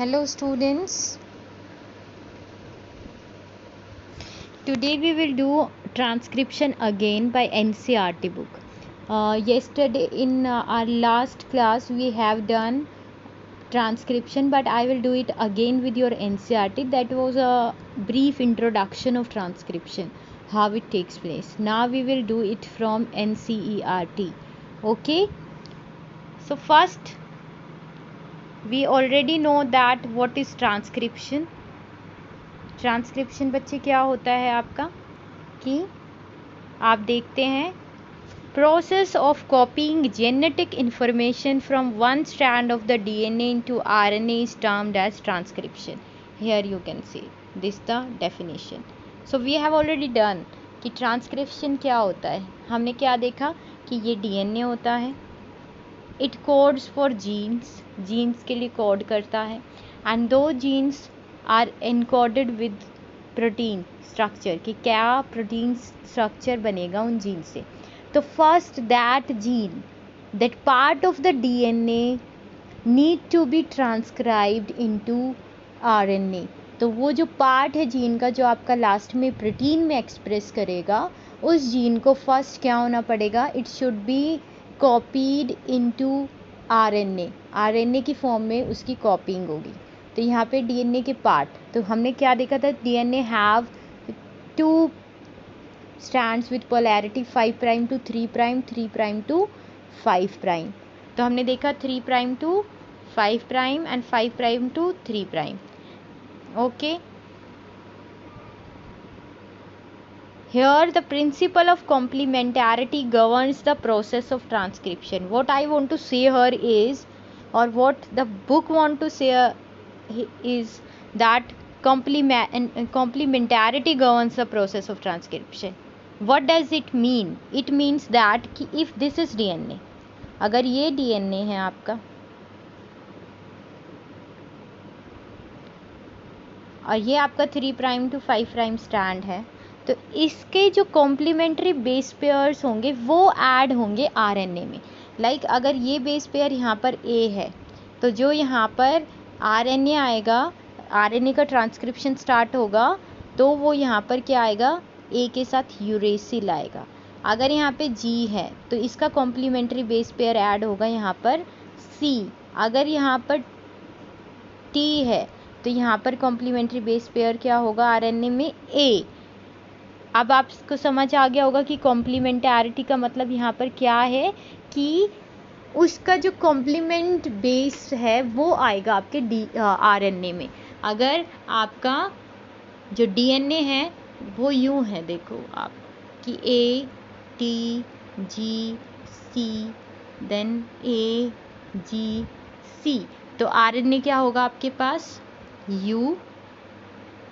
Hello students, today we will do transcription again by NCERT book. Yesterday in our last class we have done transcription, but I will do it again with your NCERT. That was a brief introduction of transcription, how it takes place. Now we will do it from NCERT. Okay, so first we already know that what is transcription. Transcription बच्चे क्या होता है आपका कि आप देखते हैं process of copying genetic information from one strand of the DNA into RNA is termed as transcription. Here you can see this the definition. So we have already done कि ट्रांसक्रिप्शन क्या होता है. हमने क्या देखा कि ये डीएनए होता है, इट कोड्स फॉर जीन्स के लिए कोड करता है, एंड दो genes are encoded with protein structure कि क्या प्रोटीन स्ट्रक्चर बनेगा उन जीन से. तो first that gene, that part of the DNA need to be transcribed into RNA. तो वो जो पार्ट है जीन का जो आपका लास्ट में प्रोटीन में एक्सप्रेस करेगा, उस जीन को फर्स्ट क्या होना पड़ेगा, it should be copied into RNA की फॉर्म में उसकी कॉपिंग होगी. तो यहाँ पे डीएनए के पार्ट, तो हमने क्या देखा था, DNA have 2 strands with polarity 5 prime to 3 prime, 3 prime to 5 prime. तो हमने देखा 3 prime to 5 prime and 5 prime to 3 prime. Okay, here the principle of complementarity governs the process of transcription. What I want to say here is, or what the book want to say is that complementarity governs the process of transcription. What does it mean? It means that कि if this is DNA, अगर ये DNA है आपका और ये आपका 3 prime to 5 prime strand है, तो इसके जो कॉम्प्लीमेंट्री बेस पेयर्स होंगे वो ऐड होंगे आरएनए में. लाइक अगर ये बेस पेयर यहाँ पर ए है, तो जो यहाँ पर आरएनए आएगा, आरएनए का ट्रांसक्रिप्शन स्टार्ट होगा, तो वो यहाँ पर क्या आएगा, ए के साथ यूरेसिल आएगा. अगर यहाँ पे जी है तो इसका कॉम्प्लीमेंट्री बेस पेयर ऐड होगा यहाँ पर सी. अगर यहाँ पर टी है तो यहाँ पर कॉम्प्लीमेंट्री बेस पेयर क्या होगा आरएनए में, ए. अब आपको समझ आ गया होगा कि कॉम्प्लीमेंटैरिटी का मतलब यहाँ पर क्या है कि उसका जो कॉम्प्लीमेंट बेस है वो आएगा आपके आरएनए में. अगर आपका जो डीएनए है वो यूं है, देखो आप कि A T G C then ए जी सी, तो आरएनए क्या होगा आपके पास, यू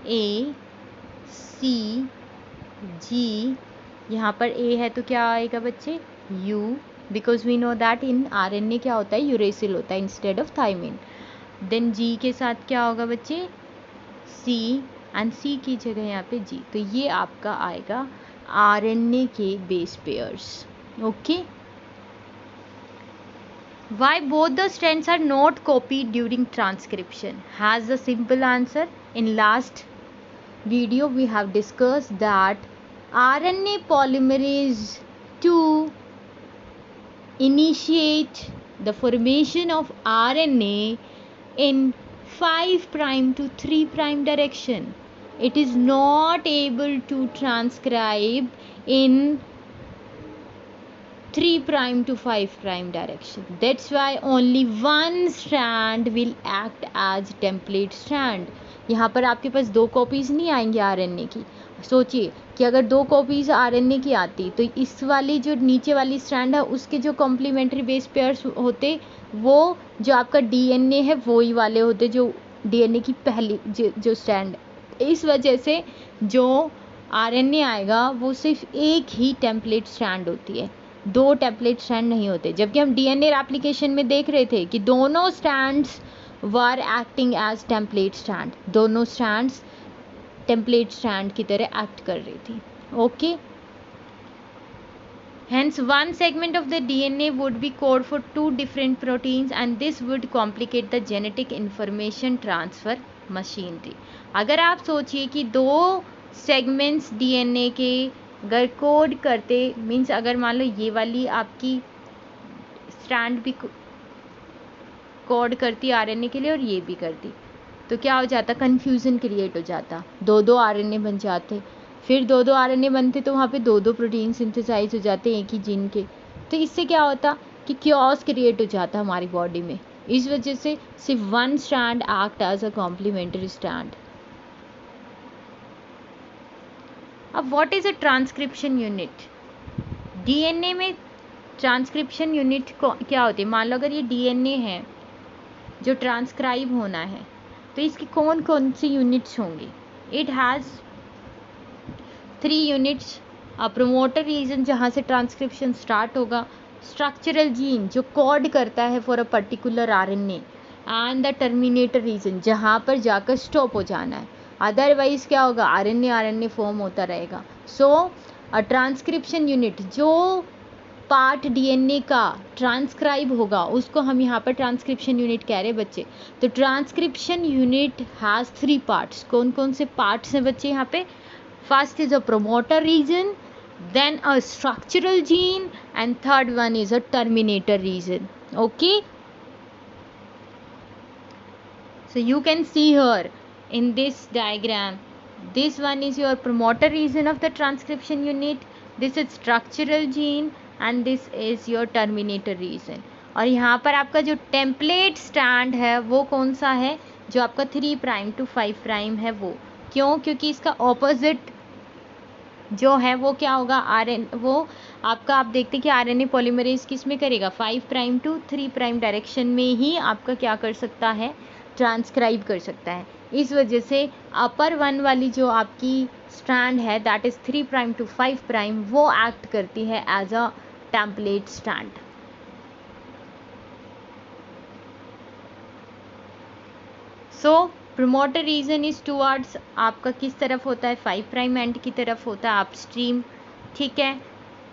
ए सी जी. यहाँ पर ए है तो क्या आएगा बच्चे, U, because we know that in RNA क्या होता है, यूरेसिल होता है instead of thymine. Then G के साथ क्या होगा बच्चे, सी, एंड सी की जगह यहाँ पे जी. तो ये आपका आएगा आरएनए के base pairs. Okay, why both the strands are not copied during transcription has the simple answer. In last video we have discussed that RNA polymerase 2 initiate the formation of RNA in 5 prime to 3 prime direction. It is not able to transcribe in 3 prime to 5 prime direction. That's why only one strand will act as template strand. यहाँ पर आपके पास 2 copies नहीं आएंगी RNA की. सोचिए कि अगर 2 copies RNA की आती तो इस वाली जो नीचे वाली स्ट्रैंड है उसके जो कॉम्प्लीमेंट्री बेस पेयर्स होते वो जो आपका डीएनए है वो ही वाले होते जो डीएनए की पहली जो स्ट्रैंड. इस वजह से जो आरएनए आएगा वो सिर्फ एक ही टेम्पलेट स्ट्रैंड होती है, 2 टेम्पलेट स्ट्रैंड नहीं होते. जबकि हम डीएनए एप्लीकेशन में देख रहे थे कि दोनों strands were acting as template strand, दोनों स्ट्रैंड्स टेम्पलेट स्ट्रैंड की तरह एक्ट कर रही थी. Okay, Hence, one segment of the DNA would be code for 2 different proteins and this would complicate the genetic information transfer machinery. अगर आप सोचिए कि 2 सेगमेंट्स DNA के अगर कोड करते, मीन्स अगर मान लो ये वाली आपकी स्ट्रैंड भी कोड करती RNA के लिए और ये भी करती, तो क्या हो जाता, कन्फ्यूज़न क्रिएट हो जाता, 2 RNA बन जाते, फिर 2 RNA बनते तो वहाँ पे 2 प्रोटीन सिंथेसाइज हो जाते एक ही जीन के। तो इससे क्या होता कि क्योस क्रिएट हो जाता हमारी बॉडी में। इस वजह से सिर्फ 1 strand act as a complementary strand. अब what is a transcription unit? DNA में ट्रांसक्रिप्शन यूनिट क्या होती है? मान लो अगर ये DNA है जो ट्रांसक्राइब होना है, तो इसकी कौन कौन सी यूनिट्स होंगी? It has 3 units. A promoter region जहाँ से ट्रांसक्रिप्शन स्टार्ट होगा, स्ट्रक्चरल जीन जो कोड करता है for a particular RNA, and the terminator region जहाँ पर जाकर स्टॉप हो जाना है, अदरवाइज क्या होगा, RNA फॉर्म होता रहेगा। सो अ ट्रांसक्रिप्शन यूनिट जो पार्ट DNA का ट्रांसक्राइब होगा उसको हम यहाँ पर ट्रांसक्रिप्शन यूनिट कह रहे हैं बच्चे। तो ट्रांसक्रिप्शन यूनिट हैज़ 3 पार्ट्स। कौन कौन से पार्ट्स हैं बच्चे यहाँ पे? First is a promoter region, then a structural gene, and third one is a terminator region. Okay, so you can see here in this diagram, this one is your promoter region of the transcription unit, this is structural gene, and this is your terminator region. और यहाँ पर आपका जो template stand है वो कौन सा है? जो आपका 3' to 5' है वो। क्यों? क्योंकि इसका ऑपोजिट जो है वो क्या होगा, वो आपका, आप देखते हैं कि RNA पॉलीमरेज किस में करेगा, 5' to 3' डायरेक्शन में ही आपका क्या कर सकता है, ट्रांसक्राइब कर सकता है। इस वजह से अपर वन वाली जो आपकी स्ट्रैंड है दैट इज़ 3' to 5', वो एक्ट करती है as a template strand. So promoter region is towards, आपका किस तरफ होता है, 5' एंड की तरफ होता है, अपस्ट्रीम। ठीक है।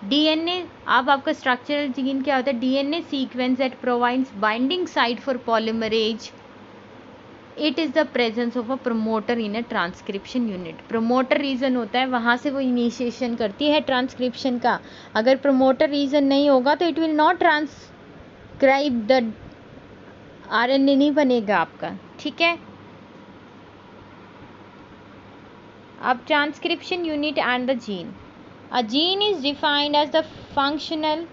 DNA, अब आपका स्ट्रक्चरल जीन क्या होता है? DNA sequence that provides binding site for polymerase, it is the presence of a promoter in a transcription unit. Promoter region होता है, वहाँ से वो इनिशिएशन करती है ट्रांसक्रिप्शन का। अगर प्रोमोटर रीजन नहीं होगा तो it will not transcribe, the RNA नहीं बनेगा आपका। ठीक है। अब transcription unit and the gene. A gene is defined as the functional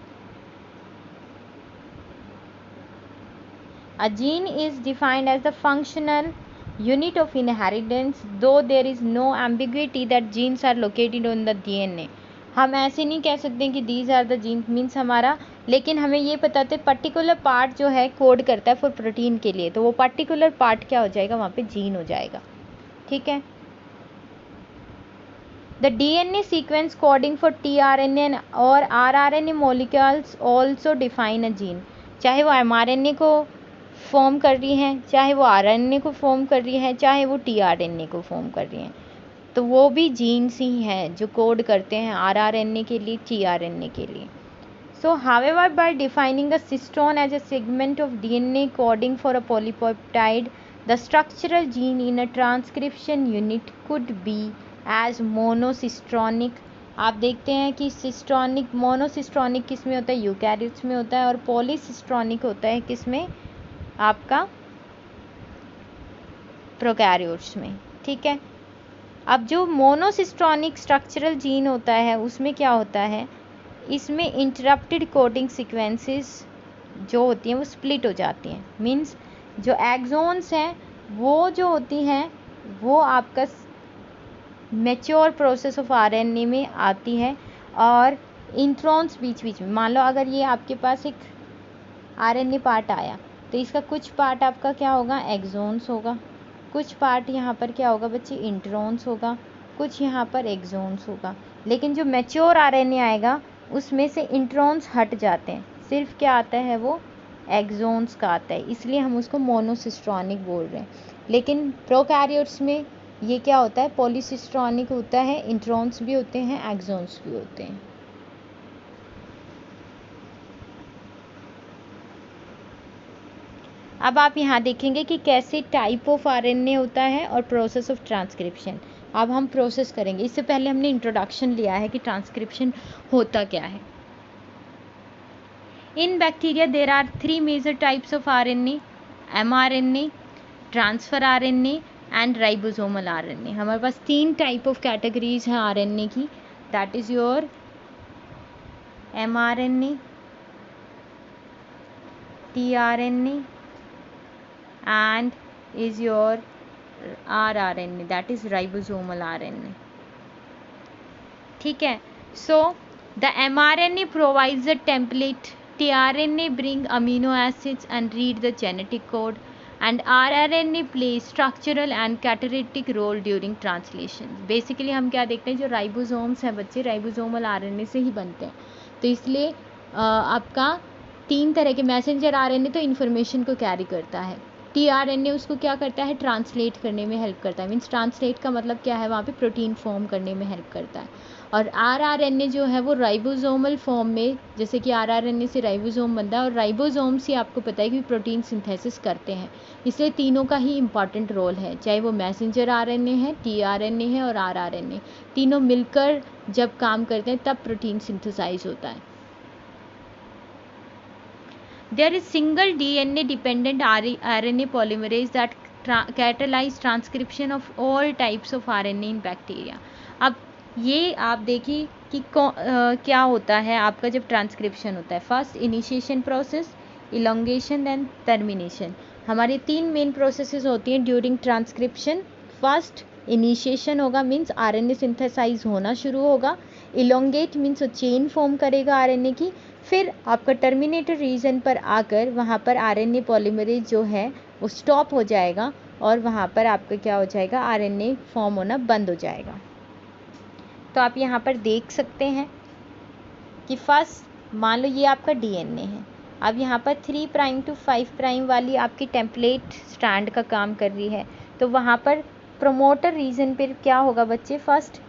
unit of inheritance, though there is no ambiguity that genes are located on the DNA. हम ऐसे नहीं कह सकते कि these are the genes means हमारा, लेकिन हमें ये पता है पर्टिकुलर पार्ट जो है कोड करता है फॉर प्रोटीन के लिए, तो वो पर्टिकुलर पार्ट क्या हो जाएगा, वहाँ पे जीन हो जाएगा। ठीक है। The DNA sequence coding for tRNA और rRNA molecules also define a gene. चाहे वो mRNA को फॉर्म कर रही हैं, चाहे वो RNA को फॉर्म कर रही हैं, चाहे वो tRNA को फॉर्म कर रही हैं, तो वो भी जीन्स ही हैं जो कोड करते हैं rRNA के लिए, tRNA के लिए। So, however, by defining a cistone as a segment of DNA coding for a polypeptide, the structural gene in a transcription unit could be as monocistronic. आप देखते हैं कि सिस्ट्रॉनिक, मोनोसिस्ट्रॉनिक किस में होता है, यूकैरियोट्स में होता है, और पॉलीसिस्ट्रॉनिक होता है किस में, आपका प्रोकैरियोट्स में। ठीक है। अब जो मोनोसिस्ट्रॉनिक स्ट्रक्चरल जीन होता है उसमें क्या होता है, इसमें इंटरप्टेड कोडिंग सीक्वेंसेस जो होती हैं वो स्प्लिट हो जाती हैं। मीन्स जो एक्सोन्स हैं वो जो होती हैं वो आपका मैच्योर प्रोसेस ऑफ RNA में आती है, और इंट्रॉन्स बीच बीच में, मान लो अगर ये आपके पास एक RNA पार्ट आया तो इसका कुछ पार्ट आपका क्या होगा, एक्सोन्स होगा, कुछ पार्ट यहाँ पर क्या होगा बच्चे, इंट्रॉन्स होगा, कुछ यहाँ पर एक्सोन्स होगा। लेकिन जो मैच्योर RNA आएगा उसमें से इंट्रॉन्स हट जाते हैं, सिर्फ क्या आता है वो एक्सोन्स का आता है, इसलिए हम उसको मोनोसिस्ट्रॉनिक बोल रहे हैं। लेकिन प्रोकैरियोट्स में ये क्या होता है, पॉलीसिस्ट्रॉनिक होता है, इंट्रॉन्स भी होते हैं, एक्सोन्स भी होते हैं। अब आप यहाँ देखेंगे कि कैसे टाइप ऑफ आरएनए होता है और प्रोसेस ऑफ ट्रांसक्रिप्शन। अब हम प्रोसेस करेंगे। इससे पहले हमने इंट्रोडक्शन लिया है कि ट्रांसक्रिप्शन होता क्या है। In bacteria there are 3 major types of RNA, mRNA, transfer RNA and ribosomal RNA. हमारे पास 3 टाइप ऑफ कैटेगरीज हैं आरएनए की, that is your mRNA, tRNA and is your rRNA, that is ribosomal RNA. ठीक है, so the mRNA provides a template, tRNA bring amino acids and read the genetic code, and rRNA plays structural and catalytic role during translation. Basically हम क्या देखते हैं, जो ribosomes हैं बच्चे, ribosomal RNA से ही बनते हैं, तो इसलिए आपका 3 तरह के मैसेंजर आरएनए तो इन्फॉर्मेशन को कैरी करता है, टीआरएनए उसको क्या करता है, ट्रांसलेट करने में हेल्प करता है, मीन्स ट्रांसलेट का मतलब क्या है, वहाँ पे प्रोटीन फॉर्म करने में हेल्प करता है, और आरआरएनए जो है वो राइबोसोमल फॉर्म में, जैसे कि आरआरएनए से राइबोसोम बनता है, और राइबोसोम से आपको पता है कि प्रोटीन सिंथेसिस करते हैं, इसलिए तीनों का ही इम्पॉर्टेंट रोल है, चाहे वो मैसेंजर आरएनए है, टीआरएनए है और आरआरएनए, तीनों मिलकर जब काम करते हैं तब प्रोटीन सिंथेसाइज होता है। There is single DNA dependent RNA polymerase that catalyze transcription of all types of RNA in bacteria. अब ये आप देखिए कि क्या होता है आपका जब ट्रांसक्रिप्शन होता है। First initiation process, elongation and termination. हमारी 3 मेन प्रोसेसेस होती हैं ड्यूरिंग ट्रांसक्रिप्शन। फर्स्ट इनिशिएशन होगा, मीन्स आरएनए सिंथेसाइज होना शुरू होगा। इलोंगेट मीन्स चेन फॉर्म करेगा आरएनए की। फिर आपका टर्मिनेटर रीजन पर आकर वहाँ पर आरएनए पॉलीमरेज जो है वो स्टॉप हो जाएगा और वहाँ पर आपका क्या हो जाएगा, आरएनए फॉर्म होना बंद हो जाएगा। तो आप यहाँ पर देख सकते हैं कि फर्स्ट मान लो ये आपका डीएनए है, अब यहाँ पर 3 प्राइम टू 5 प्राइम वाली आपकी टेम्पलेट स्ट्रैंड का काम कर रही है, तो वहाँ पर प्रोमोटर रीजन पर क्या होगा बच्चे, फर्स्ट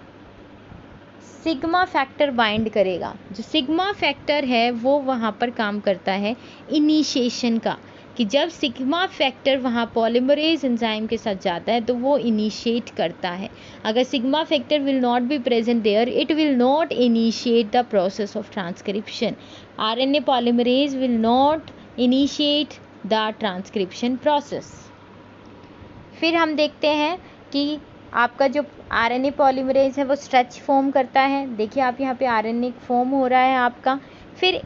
सिग्मा फैक्टर बाइंड करेगा। जो सिग्मा फैक्टर है वो वहाँ पर काम करता है इनिशिएशन का, कि जब सिग्मा फैक्टर वहाँ पॉलीमरेज एंजाइम के साथ जाता है तो वो इनिशिएट करता है। अगर sigma factor will not be present there, it will not initiate the process of transcription. RNA polymerase will not initiate the transcription process. फिर हम देखते हैं कि आपका जो आरएनए पॉलीमरेज है वो स्ट्रेच फॉर्म करता है। देखिए आप यहाँ पे आरएनए फॉर्म हो रहा है आपका। फिर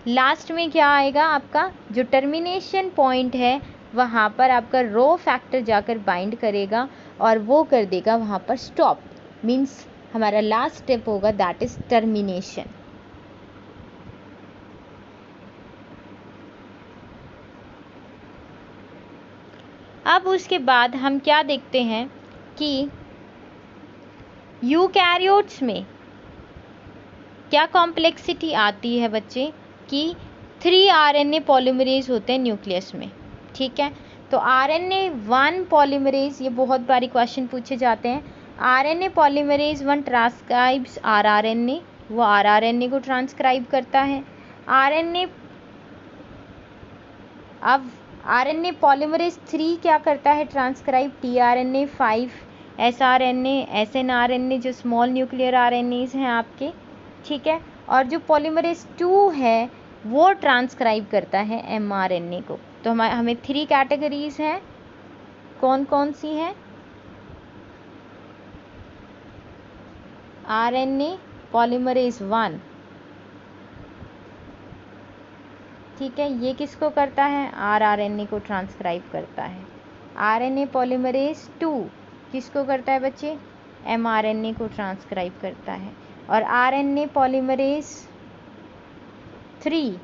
लास्ट में क्या आएगा, आपका जो टर्मिनेशन पॉइंट है वहाँ पर आपका रो फैक्टर जाकर बाइंड करेगा और वो कर देगा वहाँ पर स्टॉप, मीन्स हमारा लास्ट स्टेप होगा, दैट इज टर्मिनेशन। अब उसके बाद हम क्या देखते हैं कि यूकैरियोट्स में क्या कॉम्प्लेक्सिटी आती है बच्चे, कि 3 आरएनए पॉलीमरेज होते हैं न्यूक्लियस में, ठीक है। तो आरएनए 1 पॉलीमरेज, ये बहुत बारी क्वेश्चन पूछे जाते हैं, आरएनए पॉलीमरेज 1 ट्रांसक्राइब्स आरआरएनए, वो आरआरएनए को ट्रांसक्राइब करता है। अब आरएनए पॉलीमरेज 3 क्या करता है, ट्रांसक्राइब टीआरएनए 5, एसआरएनए, एसएनआरएनए जो स्मॉल न्यूक्लियर आरएनएज हैं आपके, ठीक है। और जो पॉलीमरेज 2 है वो ट्रांसक्राइब करता है एमआरएनए को। तो हमें 3 कैटेगरीज हैं, कौन कौन सी हैं, आरएनए पॉलीमरेज 1, ठीक है, ये किसको करता है, आरआरएनए को ट्रांसक्राइब करता है। आरएनए पॉलीमरेज 2 किसको करता है बच्चे, एमआरएनए को ट्रांसक्राइब करता है। और आरएनए पॉलीमरेज 3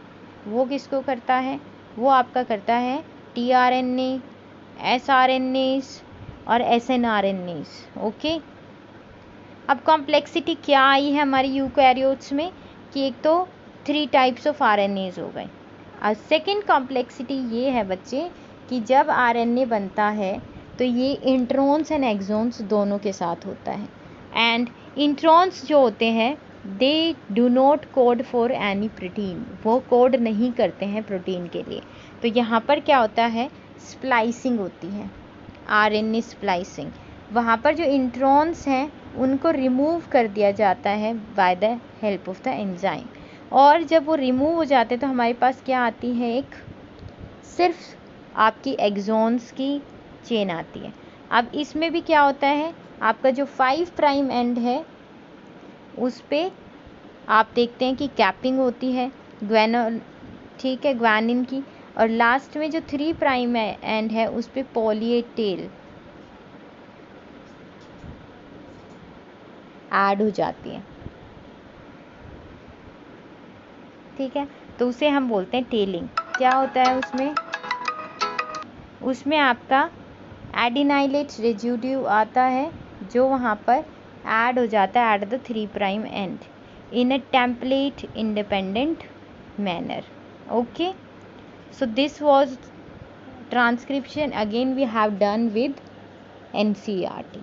वो किसको करता है, वो आपका करता है टीआरएनए, एसआरएनए और एसएनआरएनएस, ओके। अब कॉम्प्लेक्सिटी क्या आई है हमारी यूकैरियोट्स में, कि एक तो 3 टाइप्स ऑफ आरएनएज हो गए। और सेकेंड कॉम्प्लेक्सिटी ये है बच्चे कि जब आरएनए बनता है तो ये इंट्रॉन्स एंड एक्सॉन्स दोनों के साथ होता है, एंड इंट्रॉन्स जो होते हैं they do not code for any protein, वो कोड नहीं करते हैं प्रोटीन के लिए। तो यहाँ पर क्या होता है, स्प्लाइसिंग होती है, आरएनए स्प्लाइसिंग। वहाँ पर जो इंट्रॉन्स हैं उनको रिमूव कर दिया जाता है by the help of the enzyme. और जब वो रिमूव हो जाते हैं तो हमारे पास क्या आती है, एक सिर्फ आपकी एक्सॉन्स की चेन आती है। अब इसमें भी क्या होता है, आपका जो 5 प्राइम एंड है उस पे आप देखते हैं कि कैपिंग होती है ठीक है, ग्वानिन की। और लास्ट में जो 3 प्राइम एंड है उस पे पॉली ए टेल ऐड हो जाती है, ठीक है। तो उसे हम बोलते हैं टेलिंग। क्या होता है उसमें आपका एडिनाइलेट रेजिड्यू आता है जो वहाँ पर ऐड हो जाता है at the 3 prime and in a template independent manner. Okay, so this was transcription again we have done with NCERT.